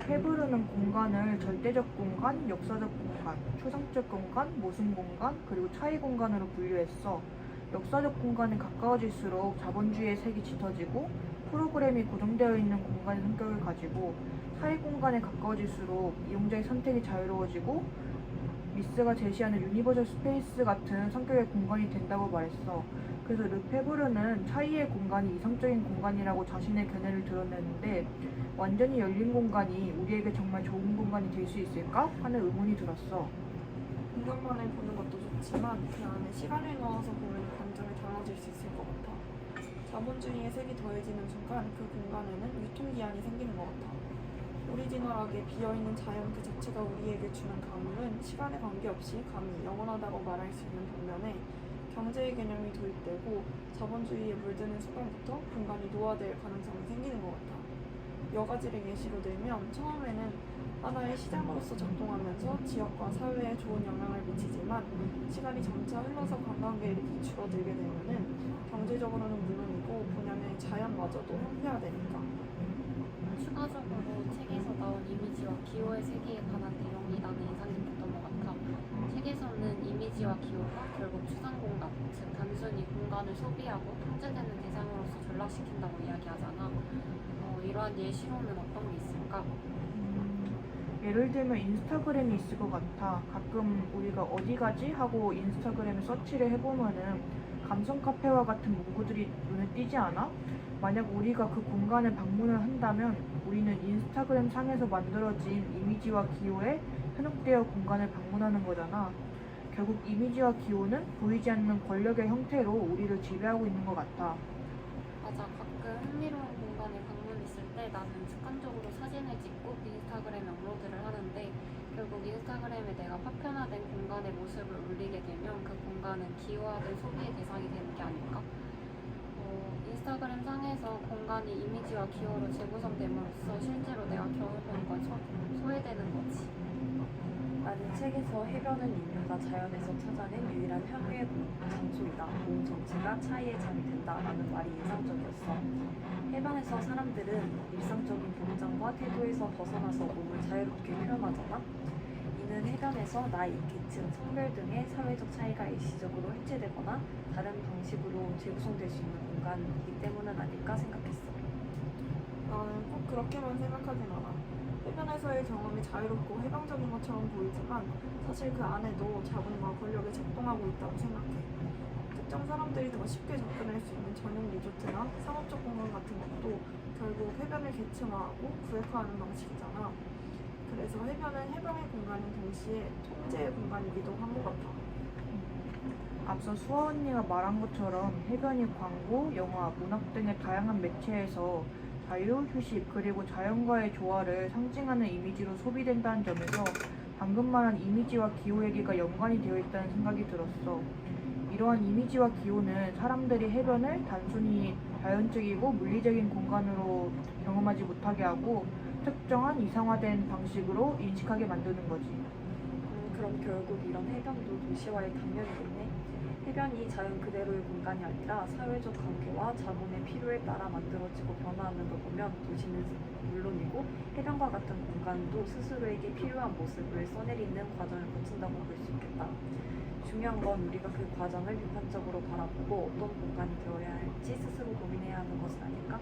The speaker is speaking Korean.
페브르는 공간을 절대적 공간, 역사적 공간, 추상적 공간, 모순 공간, 그리고 차이 공간으로 분류했어. 역사적 공간에 가까워질수록 자본주의의 색이 짙어지고 프로그램이 고정되어 있는 공간의 성격을 가지고, 차이 공간에 가까워질수록 이용자의 선택이 자유로워지고 미스가 제시하는 유니버설 스페이스 같은 성격의 공간이 된다고 말했어. 그래서 르페브르는 차이의 공간이 이성적인 공간이라고 자신의 견해를 드러냈는데, 완전히 열린 공간이 우리에게 정말 좋은 공간이 될 수 있을까? 하는 의문이 들었어. 공간만을 보는 것도 좋지만 그 안에 시간을 넣어서 보면 감정이 달라질 수 있을 것 같아. 자본주의의 색이 더해지는 순간 그 공간에는 유통기한이 생기는 것 같아. 오리지널하게 비어있는 자연 그 자체가 우리에게 주는 감흥은 시간에 관계없이 감이 영원하다고 말할 수 있는 반면에, 경제의 개념이 도입되고 자본주의에 물드는 순간부터 공간이 노화될 가능성이 생기는 것 같아. 여가지를 예시로 들면, 처음에는 하나의 시장으로서 작동하면서 지역과 사회에 좋은 영향을 미치지만 시간이 점차 흘러서 관광객이 줄어들게 되면은 경제적으로는 물론이고 본연의 자연마저도 형태화되니까. 추가적으로 책에서 나온 이미지와 기호의 세계에 관한 내용이 나는 인상 깊었던 것 같아. 책에서는 이미지와 기호가 결국 추상 공간, 즉 단순히 공간을 소비하고 통제되는 대상으로서 전락시킨다고 이야기하잖아. 이러한 예시로는 어떤 게 있을까? 예를 들면 인스타그램이 있을 것 같아. 가끔 우리가 어디 가지? 하고 인스타그램에 서치를 해보면은 감성 카페와 같은 문구들이 눈에 띄지 않아? 만약 우리가 그 공간에 방문을 한다면 우리는 인스타그램 상에서 만들어진 이미지와 기호에 현혹되어 공간을 방문하는 거잖아. 결국 이미지와 기호는 보이지 않는 권력의 형태로 우리를 지배하고 있는 것 같아. 맞아, 가끔 흥미로운 공간에 방문했을 때 나는 습관적으로 사진을 찍고 인스타그램에 업로드를 하는데, 결국 인스타그램에 내가 파편화된 공간의 모습을 올리게 되면 그 공간은 기호화된 소비의 대상이 되는 게 아닐까? 인스타그램 상에서 공간이 이미지와 기호로 재구성됨으로써 실제로 내가 겪어본 건 소외되는 거지. 나는 책에서 해변은 인류가 자연에서 찾아낸 유일한 협의의 장소이다. 온 전체가 차이의 장이 된다라는 말이 인상적이었어. 해변에서 사람들은 일상적인 동작과 태도에서 벗어나서 몸을 자유롭게 표현하잖아. 이는 해변에서 나이, 계층, 성별 등의 사회적 차이가 일시적으로 해체되거나 다른 방식으로 재구성될 수 있는 공간이기 때문은 아닐까 생각했어. 나는 꼭 그렇게만 생각하진 않아. 해변에서의 경험이 자유롭고 해방적인 것처럼 보이지만 사실 그 안에도 자본과 권력이 작동하고 있다고 생각해. 특정 사람들이 더 쉽게 접근할 수 있는 전용 리조트나 상업적 공간 같은 것도 결국 해변을 계층화하고 구획화하는 방식이잖아. 그래서 해변은 해방의 공간인 동시에 통제의 공간이기도 한 것 같아. 앞서 수아 언니가 말한 것처럼 해변이 광고, 영화, 문학 등의 다양한 매체에서 자유, 휴식, 그리고 자연과의 조화를 상징하는 이미지로 소비된다는 점에서 방금 말한 이미지와 기호 얘기가 연관이 되어 있다는 생각이 들었어. 이러한 이미지와 기호는 사람들이 해변을 단순히 자연적이고 물리적인 공간으로 경험하지 못하게 하고 특정한 이상화된 방식으로 인식하게 만드는 거지. 그럼 결국 이런 해변도 도시와의 단면이겠네. 해변이 자연 그대로의 공간이 아니라 사회적 관계와 자본의 필요에 따라 만들어지고 변화하는 걸 보면 도시는 물론이고 해변과 같은 공간도 스스로에게 필요한 모습을 써내리는 과정을 거친다고 볼 수 있겠다. 중요한 건 우리가 그 과정을 비판적으로 바라보고 어떤 공간이 되어야 할지 스스로 고민해야 하는 것은 아닐까?